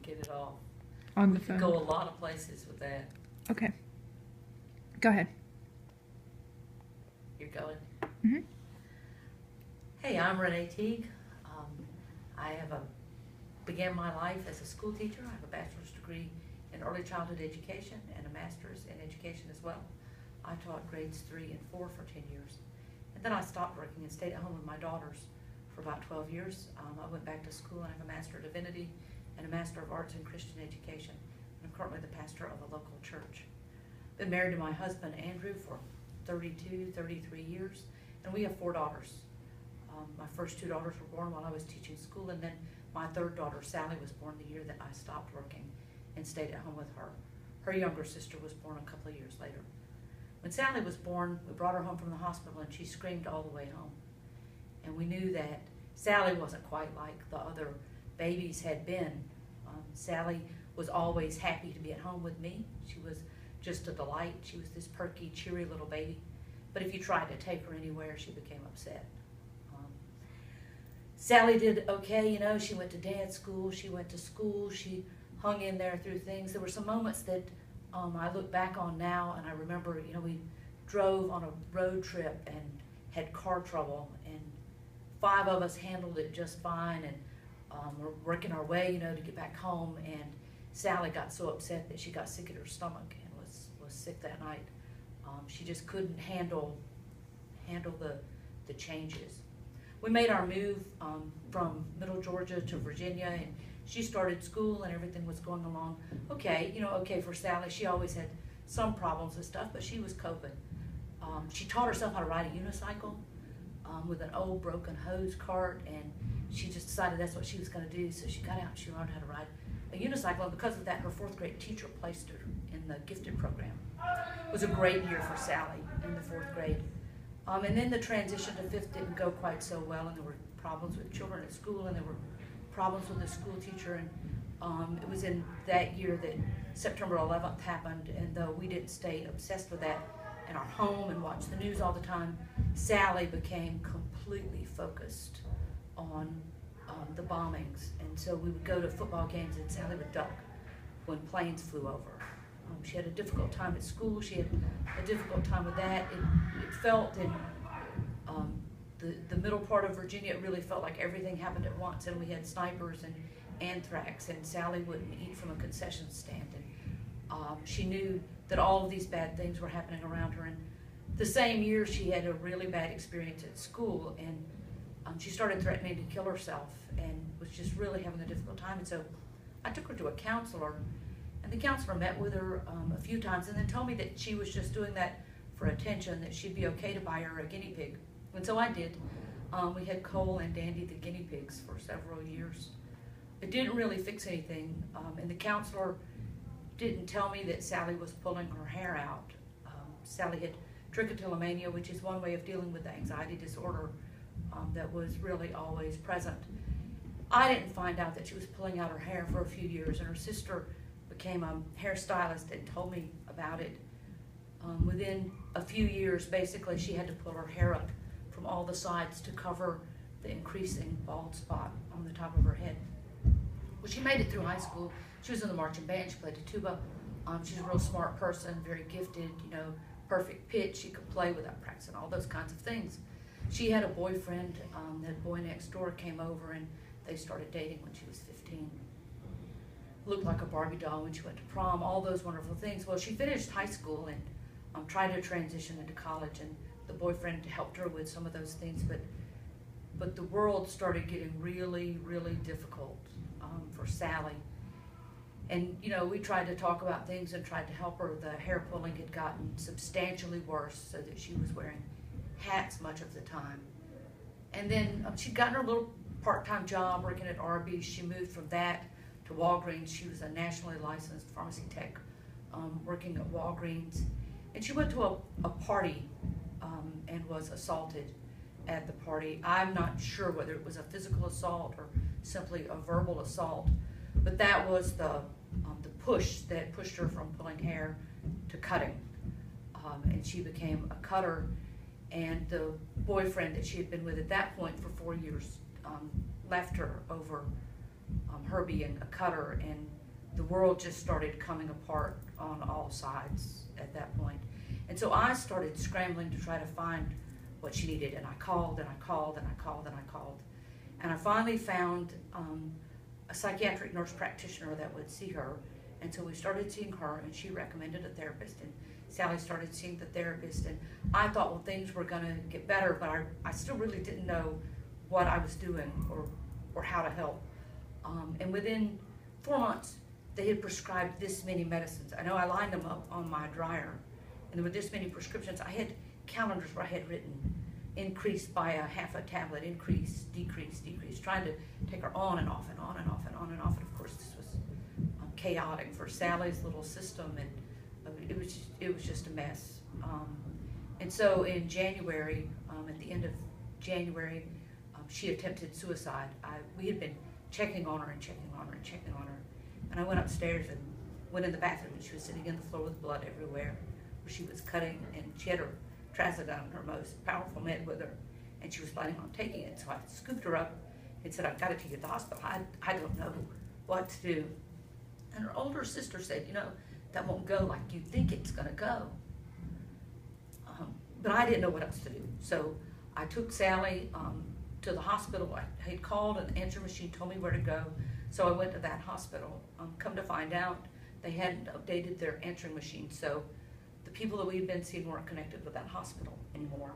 get it off. On We the could phone. go a lot of places with that. Okay. Go ahead. You're going. Mm-hmm. Hey, I'm Renee Teague. I began my life as a school teacher. I have a bachelor's degree in early childhood education and a master's in education as well. I taught grades 3 and 4 for 10 years. And then I stopped working and stayed at home with my daughters for about 12 years. I went back to school. I have a Master of Divinity and a Master of Arts in Christian Education. And I'm currently the pastor of a local church. Been married to my husband, Andrew, for 33 years. And we have 4 daughters. My first 2 daughters were born while I was teaching school, and then my 3rd daughter, Sally, was born the year that I stopped working and stayed at home with her. Her younger sister was born a couple of years later. When Sally was born, we brought her home from the hospital, and she screamed all the way home. And we knew that Sally wasn't quite like the other babies had been. Sally was always happy to be at home with me. She was just a delight. She was this perky, cheery little baby. But if you tried to take her anywhere, she became upset. Sally did okay, you know. She went to dance school, she went to school, she hung in there through things. There were some moments that I look back on now, and I remember, you know, we drove on a road trip and had car trouble, and 5 of us handled it just fine, and we're working our way, you know, to get back home, and Sally got so upset that she got sick at her stomach and was sick that night. She just couldn't handle the changes. We made our move from Middle Georgia to Virginia, and she started school and everything was going along okay, you know, okay for Sally. She always had some problems with stuff, but she was coping. She taught herself how to ride a unicycle with an old broken hose cart, and she just decided that's what she was going to do, so she got out and she learned how to ride a unicycle, and because of that, her 4th grade teacher placed her in the gifted program. It was a great year for Sally in the 4th grade. And then the transition to 5th didn't go quite so well, and there were problems with children at school, and there were problems with the school teacher, and it was in that year that September 11th happened, and though we didn't stay obsessed with that in our home and watch the news all the time, Sally became completely focused on the bombings, and so we would go to football games, and Sally would duck when planes flew over. She had a difficult time at school. She had a difficult time with that. It felt in the middle part of Virginia, it really felt like everything happened at once, and we had snipers and anthrax, and Sally wouldn't eat from a concession stand, and she knew that all of these bad things were happening around her. And the same year, she had a really bad experience at school, and she started threatening to kill herself and was just really having a difficult time. And so I took her to a counselor, and the counselor met with her a few times and then told me that she was just doing that for attention, that she'd be okay to buy her a guinea pig. And so I did. We had Cole and Dandy, the guinea pigs, for several years. It didn't really fix anything, and the counselor didn't tell me that Sally was pulling her hair out. Sally had trichotillomania, which is one way of dealing with the anxiety disorder that was really always present. I didn't find out that she was pulling out her hair for a few years, and her sister became a hairstylist and told me about it. Within a few years, basically, she had to pull her hair up from all the sides to cover the increasing bald spot on the top of her head. Well, she made it through high school. She was in the marching band. She played the tuba. She's a real smart person, very gifted, you know, perfect pitch. She could play without practicing, all those kinds of things. She had a boyfriend. That boy next door came over, and they started dating when she was 15. Looked like a Barbie doll when she went to prom, all those wonderful things. Well, she finished high school and tried to transition into college, and the boyfriend helped her with some of those things, but the world started getting really, really difficult for Sally. And, you know, we tried to talk about things and tried to help her. The hair pulling had gotten substantially worse, so that she was wearing hats much of the time. And then she'd gotten her little part-time job working at Arby's. She moved from that to Walgreens. She was a nationally licensed pharmacy tech working at Walgreens. And she went to a party and was assaulted at the party. I'm not sure whether it was a physical assault or simply a verbal assault, but that was the push that pushed her from pulling hair to cutting. And she became a cutter, and the boyfriend that she had been with at that point for 4 years left her over her being a cutter, and the world just started coming apart on all sides at that point. And so I started scrambling to try to find what she needed, and I called and I called and I called and I called. And I finally found a psychiatric nurse practitioner that would see her. And so we started seeing her, and she recommended a therapist, and Sally started seeing the therapist. And I thought, well, things were gonna get better, but I still really didn't know what I was doing or how to help. And within 4 months, they had prescribed this many medicines. I know I lined them up on my dryer, and there were this many prescriptions. I had calendars where I had written increased by a half a tablet, increase, decrease, decrease, trying to take her on and off and on and off and on and off. And of course, this was chaotic for Sally's little system, and it was just a mess. And so in January, at the end of January, she attempted suicide. We had been checking on her and checking on her and checking on her. And I went upstairs and went in the bathroom, and she was sitting on the floor with blood everywhere, where she was cutting, and she had her trazodone, her most powerful med, with her, and she was planning on taking it. So I scooped her up and said, I've got to take you to the hospital. I don't know what to do. And her older sister said, you know, that won't go like you think it's going to go. But I didn't know what else to do. So I took Sally to the hospital. I had called, and the answering machine told me where to go. So I went to that hospital. Come to find out, they hadn't updated their answering machine, so the people that we'd been seeing weren't connected with that hospital anymore.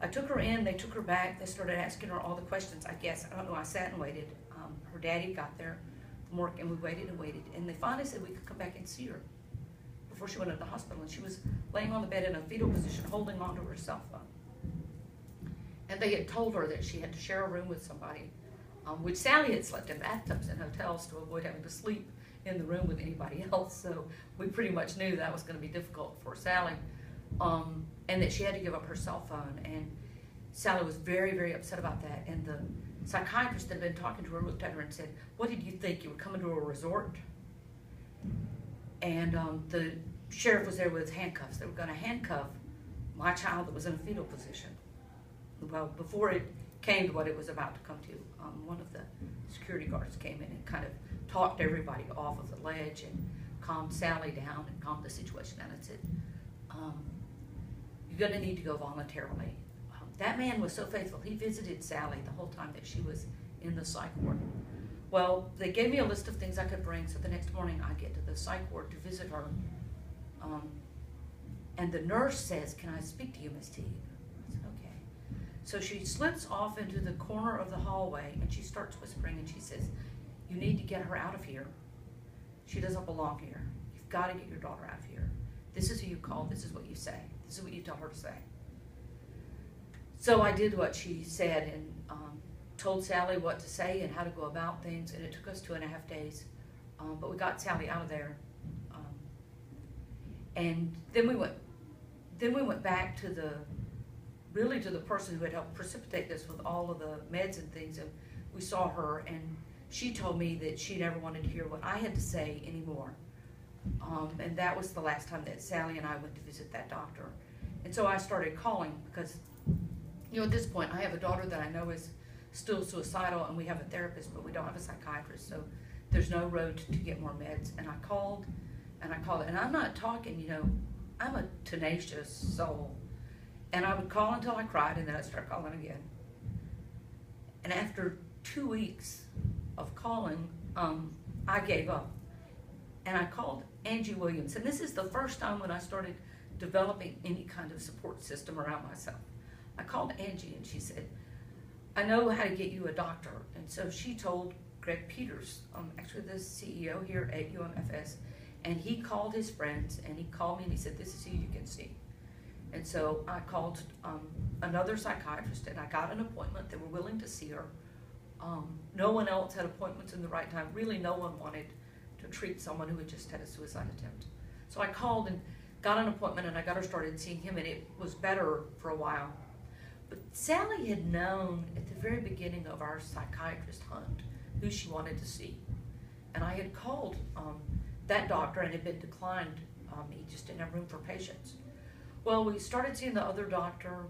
I took her in, they took her back, they started asking her all the questions, I guess. I don't know, I sat and waited. Her daddy got there from work, and we waited and waited, and they finally said we could come back and see her before she went to the hospital. And she was laying on the bed in a fetal position, holding onto her cell phone. And they had told her that she had to share a room with somebody, which Sally had slept in bathtubs in hotels to avoid having to sleep in the room with anybody else. So we pretty much knew that was going to be difficult for Sally, and that she had to give up her cell phone. And Sally was very, very upset about that. And the psychiatrist that had been talking to her looked at her and said, what did you think? You were coming to a resort? And the sheriff was there with handcuffs. They were going to handcuff my child that was in a fetal position. Well, before it came to what it was about to come to, one of the security guards came in and kind of talked everybody off of the ledge and calmed Sally down and calmed the situation down and said, you're going to need to go voluntarily. That man was so faithful. He visited Sally the whole time that she was in the psych ward. Well, they gave me a list of things I could bring, so the next morning I get to the psych ward to visit her. And the nurse says, can I speak to you, Miss Teague? I said, okay. So she slips off into the corner of the hallway, and she starts whispering, and she says, you need to get her out of here. She doesn't belong here. You've got to get your daughter out of here. This is who you call, this is what you say. This is what you tell her to say. So I did what she said, and told Sally what to say and how to go about things, and it took us 2.5 days. But we got Sally out of there. And then we went back to the person who had helped precipitate this with all of the meds and things, and we saw her, and she told me that she never wanted to hear what I had to say anymore. And that was the last time that Sally and I went to visit that doctor. And so I started calling because, you know, at this point I have a daughter that I know is still suicidal, and we have a therapist, but we don't have a psychiatrist, so there's no road to get more meds. And I called, and I called, and I'm not talking, you know, I'm a tenacious soul. And I would call until I cried, and then I'd start calling again. And after 2 weeks of calling, I gave up. And I called Angie Williams, and this is the first time when I started developing any kind of support system around myself. I called Angie, and she said, I know how to get you a doctor. And so she told Greg Peters, actually the CEO here at UMFS, and he called his friends, and he called me, and he said, this is who you can see. And so I called another psychiatrist, and I got an appointment. They were willing to see her. No one else had appointments in the right time. Really, no one wanted to treat someone who had just had a suicide attempt. So I called and got an appointment, and I got her started seeing him, and it was better for a while. But Sally had known at the very beginning of our psychiatrist hunt who she wanted to see. And I had called that doctor, and it had been declined. He just didn't have room for patients. Well, we started seeing the other doctor,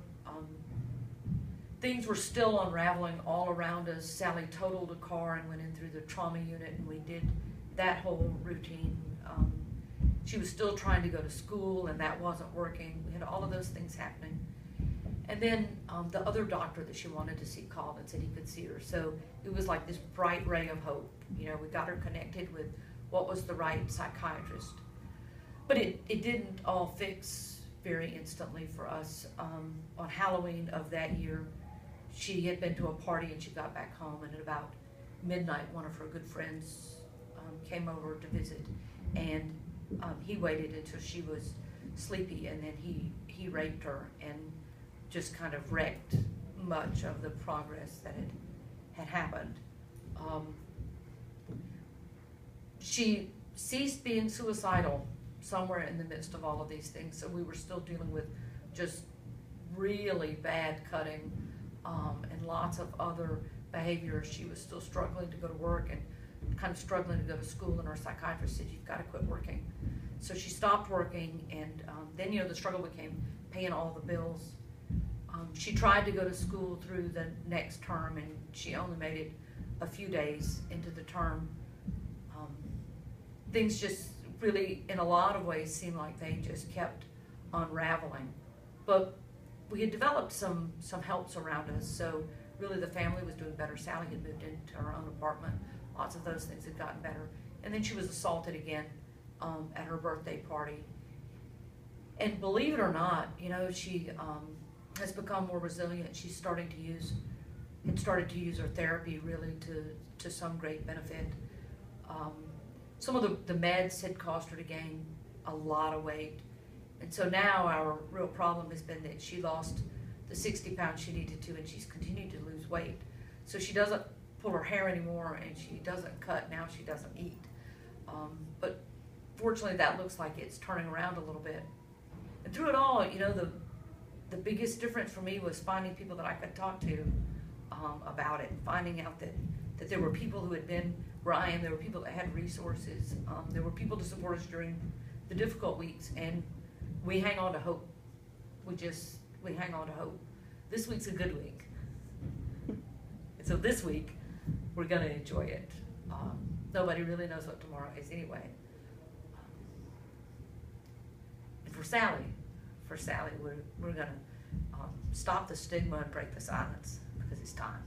things were still unraveling all around us. Sally totaled a car and went in through the trauma unit, and we did that whole routine. She was still trying to go to school, and that wasn't working. We had all of those things happening. And then the other doctor that she wanted to see called and said he could see her. So it was like this bright ray of hope. You know, we got her connected with what was the right psychiatrist. But it didn't all fix very instantly for us. On Halloween of that year, she had been to a party and she got back home, and at about midnight, one of her good friends came over to visit, and he waited until she was sleepy, and then he raped her and just kind of wrecked much of the progress that had happened. She ceased being suicidal somewhere in the midst of all of these things, so we were still dealing with just really bad cutting and lots of other behaviors. She was still struggling to go to work and kind of struggling to go to school, and our psychiatrist said, "You've got to quit working." So she stopped working, and then, you know, the struggle became paying all the bills. She tried to go to school through the next term, and she only made it a few days into the term. Things just really, in a lot of ways, seemed like they just kept unraveling. But we had developed some helps around us, so really the family was doing better. Sally had moved into her own apartment. Lots of those things had gotten better. And then she was assaulted again at her birthday party. And believe it or not, you know, she has become more resilient. She's started to use her therapy really to some great benefit. Some of the meds had caused her to gain a lot of weight. And so now our real problem has been that she lost the 60 pounds she needed to, and she's continued to lose weight. So she doesn't pull her hair anymore, and she doesn't cut. Now she doesn't eat. But fortunately, that looks like it's turning around a little bit. And through it all, you know, the biggest difference for me was finding people that I could talk to about it, finding out that there were people who had been where I am, there were people that had resources, there were people to support us during the difficult weeks, and we hang on to hope. We hang on to hope. This week's a good week. And so this week, we're gonna enjoy it. Nobody really knows what tomorrow is anyway. And for Sally, we're gonna stop the stigma and break the silence, because it's time.